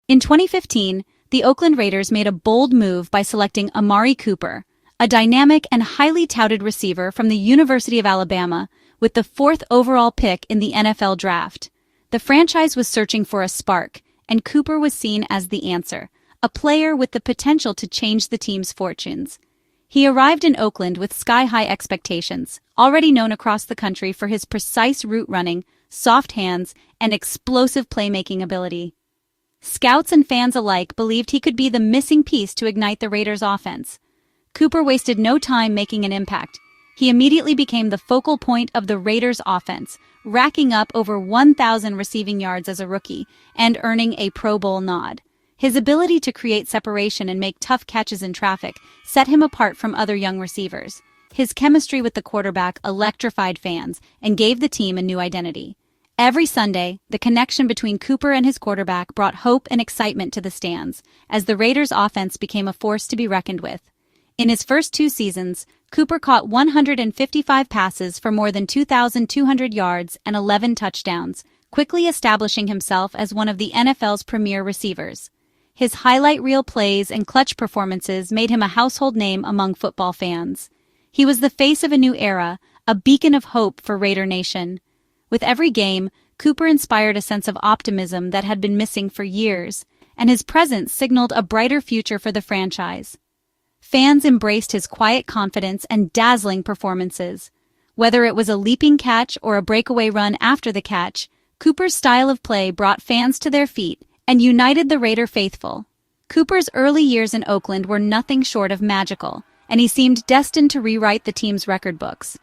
In 2015, the Oakland Raiders made a bold move by selecting Amari Cooper, a dynamic and highly touted receiver from the University of Alabama, with the 4th overall pick in the NFL draft. The franchise was searching for a spark, and Cooper was seen as the answer, a player with the potential to change the team's fortunes. He arrived in Oakland with sky-high expectations, already known across the country for his precise route running, soft hands, and explosive playmaking ability. Scouts and fans alike believed he could be the missing piece to ignite the Raiders' offense. Cooper wasted no time making an impact. He immediately became the focal point of the Raiders' offense, racking up over 1,000 receiving yards as a rookie and earning a Pro Bowl nod. His ability to create separation and make tough catches in traffic set him apart from other young receivers. His chemistry with the quarterback electrified fans and gave the team a new identity. Every Sunday, the connection between Cooper and his quarterback brought hope and excitement to the stands, as the Raiders' offense became a force to be reckoned with. In his first 2 seasons, Cooper caught 155 passes for more than 2,200 yards and 11 touchdowns, quickly establishing himself as one of the NFL's premier receivers. His highlight reel plays and clutch performances made him a household name among football fans. He was the face of a new era, a beacon of hope for Raider Nation. With every game, Cooper inspired a sense of optimism that had been missing for years, and his presence signaled a brighter future for the franchise. Fans embraced his quiet confidence and dazzling performances. Whether it was a leaping catch or a breakaway run after the catch, Cooper's style of play brought fans to their feet and united the Raider faithful. Cooper's early years in Oakland were nothing short of magical, and he seemed destined to rewrite the team's record books.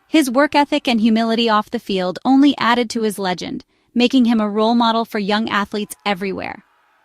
His work ethic and humility off the field only added to his legend, making him a role model for young athletes everywhere.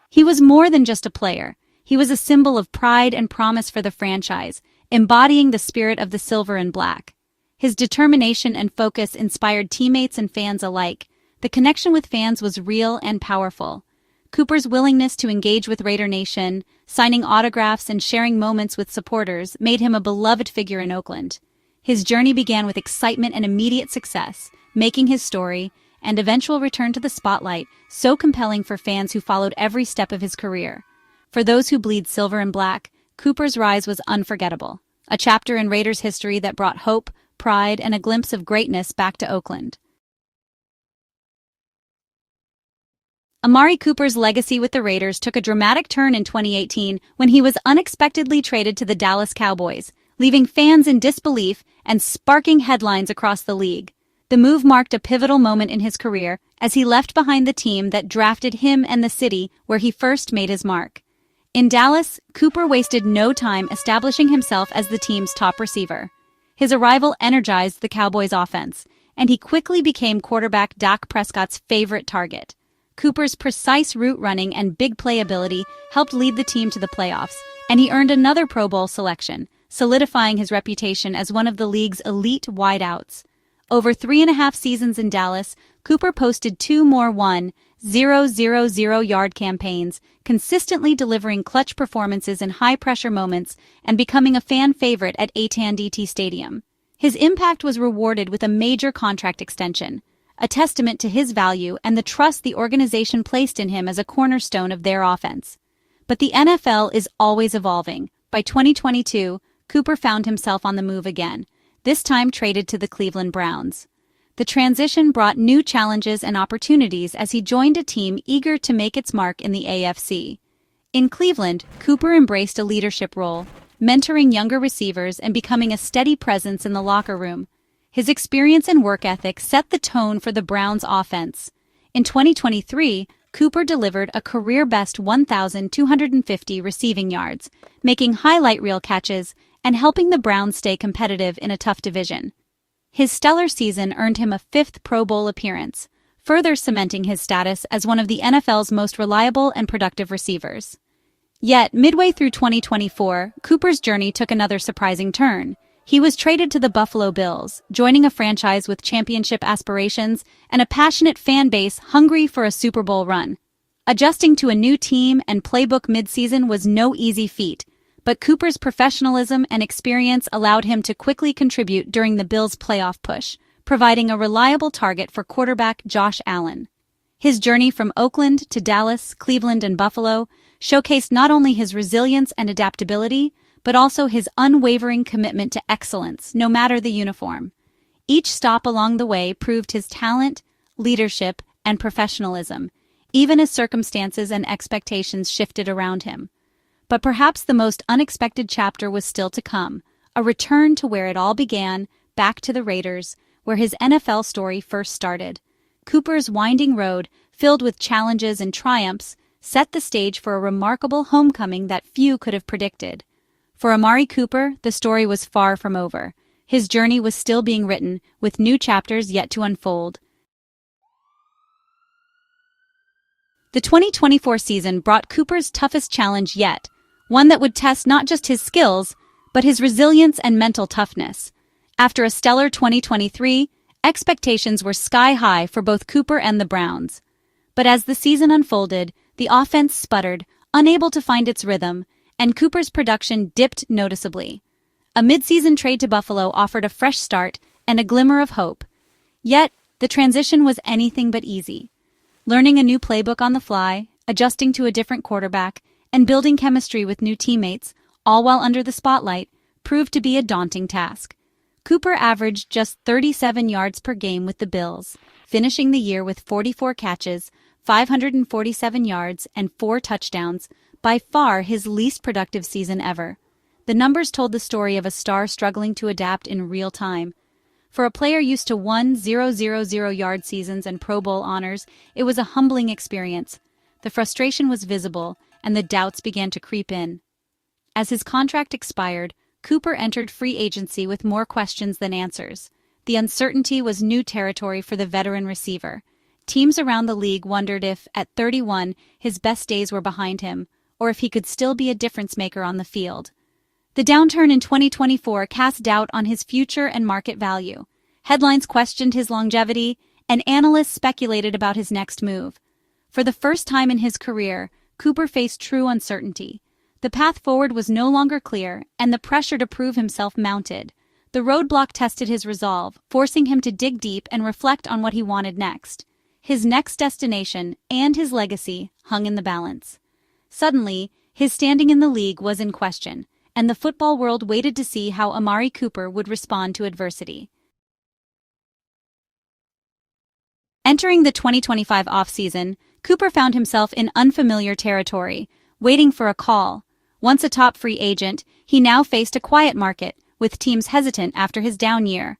He was more than just a player. He was a symbol of pride and promise for the franchise, embodying the spirit of the silver and black. His determination and focus inspired teammates and fans alike. The connection with fans was real and powerful. Cooper's willingness to engage with Raider Nation, signing autographs and sharing moments with supporters, made him a beloved figure in Oakland. His journey began with excitement and immediate success, making his story and eventual return to the spotlight so compelling for fans who followed every step of his career. For those who bleed silver and black, Cooper's rise was unforgettable, a chapter in Raiders history that brought hope, pride, and a glimpse of greatness back to Oakland. Amari Cooper's legacy with the Raiders took a dramatic turn in 2018 when he was unexpectedly traded to the Dallas Cowboys, leaving fans in disbelief and sparking headlines across the league. The move marked a pivotal moment in his career as he left behind the team that drafted him and the city where he first made his mark. In Dallas, Cooper wasted no time establishing himself as the team's top receiver. His arrival energized the Cowboys' offense, and he quickly became quarterback Dak Prescott's favorite target. Cooper's precise route running and big play ability helped lead the team to the playoffs, and he earned another Pro Bowl selection, solidifying his reputation as one of the league's elite wideouts. Over 3.5 seasons in Dallas, Cooper posted 2 more 1,000-yard campaigns, consistently delivering clutch performances in high-pressure moments and becoming a fan favorite at AT&T Stadium. His impact was rewarded with a major contract extension, a testament to his value and the trust the organization placed in him as a cornerstone of their offense. But the NFL is always evolving. By 2022, Cooper found himself on the move again, this time traded to the Cleveland Browns. The transition brought new challenges and opportunities as he joined a team eager to make its mark in the AFC. In Cleveland, Cooper embraced a leadership role, mentoring younger receivers and becoming a steady presence in the locker room. His experience and work ethic set the tone for the Browns' offense. In 2023, Cooper delivered a career-best 1,250 receiving yards, making highlight reel catches and helping the Browns stay competitive in a tough division. His stellar season earned him a 5th Pro Bowl appearance, further cementing his status as one of the NFL's most reliable and productive receivers. Yet, midway through 2024, Cooper's journey took another surprising turn. He was traded to the Buffalo Bills, joining a franchise with championship aspirations and a passionate fan base hungry for a Super Bowl run. Adjusting to a new team and playbook midseason was no easy feat, but Cooper's professionalism and experience allowed him to quickly contribute during the Bills' playoff push, providing a reliable target for quarterback Josh Allen. His journey from Oakland to Dallas, Cleveland, and Buffalo showcased not only his resilience and adaptability, but also his unwavering commitment to excellence, no matter the uniform. Each stop along the way proved his talent, leadership, and professionalism, even as circumstances and expectations shifted around him. But perhaps the most unexpected chapter was still to come, a return to where it all began, back to the Raiders, where his NFL story first started. Cooper's winding road, filled with challenges and triumphs, set the stage for a remarkable homecoming that few could have predicted. For Amari Cooper, the story was far from over. His journey was still being written, with new chapters yet to unfold. The 2024 season brought Cooper's toughest challenge yet, one that would test not just his skills, but his resilience and mental toughness. After a stellar 2023, expectations were sky-high for both Cooper and the Browns. But as the season unfolded, the offense sputtered, unable to find its rhythm, and Cooper's production dipped noticeably. A mid-season trade to Buffalo offered a fresh start and a glimmer of hope. Yet, the transition was anything but easy. Learning a new playbook on the fly, adjusting to a different quarterback, and building chemistry with new teammates, all while under the spotlight, proved to be a daunting task. Cooper averaged just 37 yards per game with the Bills, finishing the year with 44 catches, 547 yards, and 4 touchdowns, by far his least productive season ever. The numbers told the story of a star struggling to adapt in real time. For a player used to 1,000-yard seasons and Pro Bowl honors, it was a humbling experience. The frustration was visible, and the doubts began to creep in. As his contract expired, Cooper entered free agency with more questions than answers. The uncertainty was new territory for the veteran receiver. Teams around the league wondered if, at 31, his best days were behind him, or if he could still be a difference-maker on the field. The downturn in 2024 cast doubt on his future and market value. Headlines questioned his longevity, and analysts speculated about his next move. For the first time in his career, Cooper faced true uncertainty. The path forward was no longer clear, and the pressure to prove himself mounted. The roadblock tested his resolve, forcing him to dig deep and reflect on what he wanted next. His next destination and his legacy hung in the balance. Suddenly, his standing in the league was in question, and the football world waited to see how Amari Cooper would respond to adversity. Entering the 2025 offseason, Cooper found himself in unfamiliar territory, waiting for a call. Once a top free agent, he now faced a quiet market, with teams hesitant after his down year.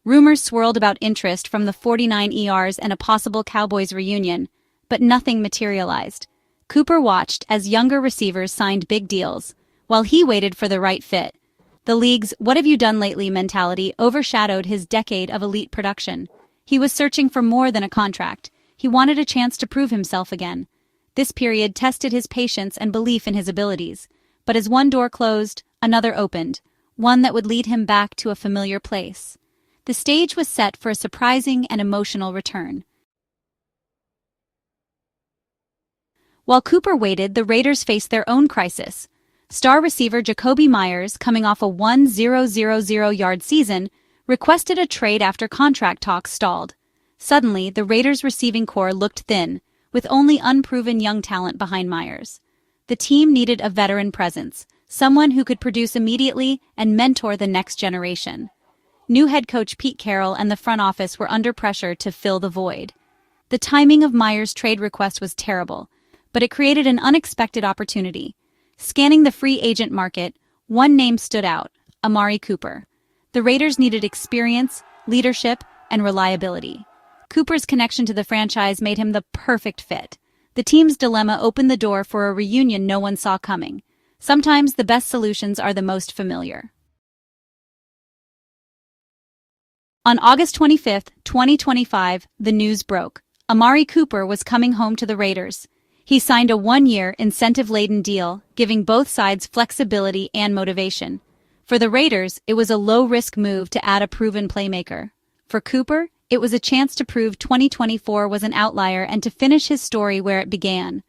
Rumors swirled about interest from the 49 ERs and a possible Cowboys reunion, but nothing materialized. Cooper watched as younger receivers signed big deals, while he waited for the right fit. The league's "what have you done lately" mentality overshadowed his decade of elite production. He was searching for more than a contract. He wanted a chance to prove himself again. This period tested his patience and belief in his abilities. But as one door closed, another opened, one that would lead him back to a familiar place. The stage was set for a surprising and emotional return. While Cooper waited, the Raiders faced their own crisis. Star receiver Jacoby Myers, coming off a 1,000-yard season, requested a trade after contract talks stalled. Suddenly, the Raiders' receiving corps looked thin, with only unproven young talent behind Myers. The team needed a veteran presence, someone who could produce immediately and mentor the next generation. New head coach Pete Carroll and the front office were under pressure to fill the void. The timing of Myers' trade request was terrible, but it created an unexpected opportunity. Scanning the free agent market, one name stood out: Amari Cooper. The Raiders needed experience, leadership, and reliability. Cooper's connection to the franchise made him the perfect fit. The team's dilemma opened the door for a reunion no one saw coming. Sometimes the best solutions are the most familiar. On August 25, 2025, the news broke. Amari Cooper was coming home to the Raiders. He signed a 1-year, incentive-laden deal, giving both sides flexibility and motivation. For the Raiders, it was a low-risk move to add a proven playmaker. For Cooper, it was a chance to prove 2024 was an outlier and to finish his story where it began.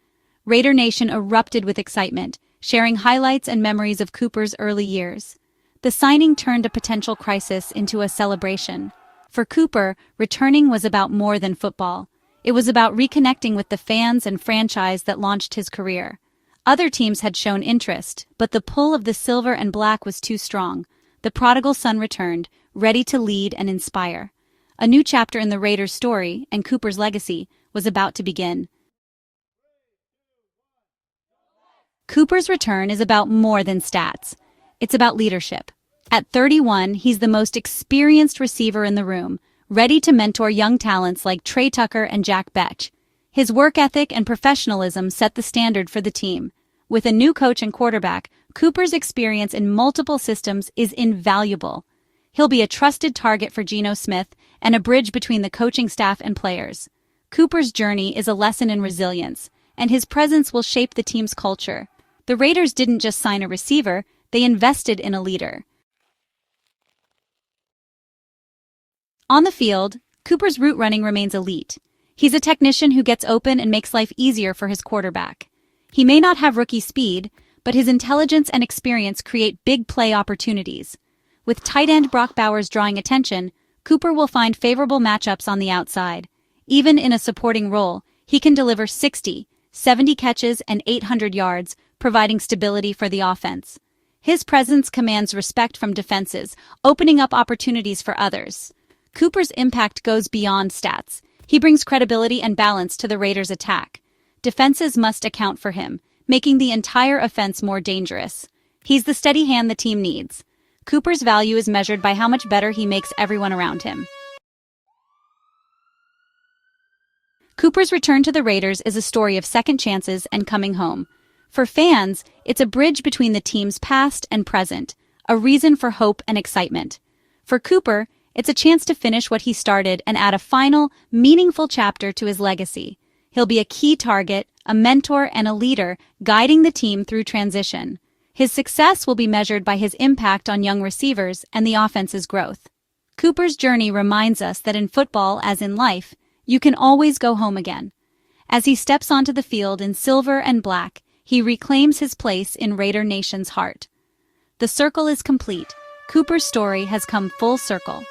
Raider Nation erupted with excitement, sharing highlights and memories of Cooper's early years. The signing turned a potential crisis into a celebration. For Cooper, returning was about more than football. It was about reconnecting with the fans and franchise that launched his career. Other teams had shown interest, but the pull of the silver and black was too strong. The prodigal son returned, ready to lead and inspire. A new chapter in the Raiders' story, and Cooper's legacy, was about to begin. Cooper's return is about more than stats. It's about leadership. At 31, he's the most experienced receiver in the room, ready to mentor young talents like Trey Tucker and Jack Betch. His work ethic and professionalism set the standard for the team. With a new coach and quarterback, Cooper's experience in multiple systems is invaluable. He'll be a trusted target for Geno Smith and a bridge between the coaching staff and players. Cooper's journey is a lesson in resilience, and his presence will shape the team's culture. The Raiders didn't just sign a receiver, they invested in a leader. On the field, Cooper's route running remains elite. He's a technician who gets open and makes life easier for his quarterback. He may not have rookie speed, but his intelligence and experience create big play opportunities. With tight end Brock Bowers drawing attention, Cooper will find favorable matchups on the outside. Even in a supporting role, he can deliver 60, 70 catches and 800 yards, providing stability for the offense. His presence commands respect from defenses, opening up opportunities for others. Cooper's impact goes beyond stats. He brings credibility and balance to the Raiders' attack. Defenses must account for him, making the entire offense more dangerous. He's the steady hand the team needs. Cooper's value is measured by how much better he makes everyone around him. Cooper's return to the Raiders is a story of second chances and coming home. For fans, it's a bridge between the team's past and present, a reason for hope and excitement. For Cooper, it's a chance to finish what he started and add a final, meaningful chapter to his legacy. He'll be a key target, a mentor, and a leader, guiding the team through transition. His success will be measured by his impact on young receivers and the offense's growth. Cooper's journey reminds us that in football, as in life, you can always go home again. As he steps onto the field in silver and black, he reclaims his place in Raider Nation's heart. The circle is complete. Cooper's story has come full circle.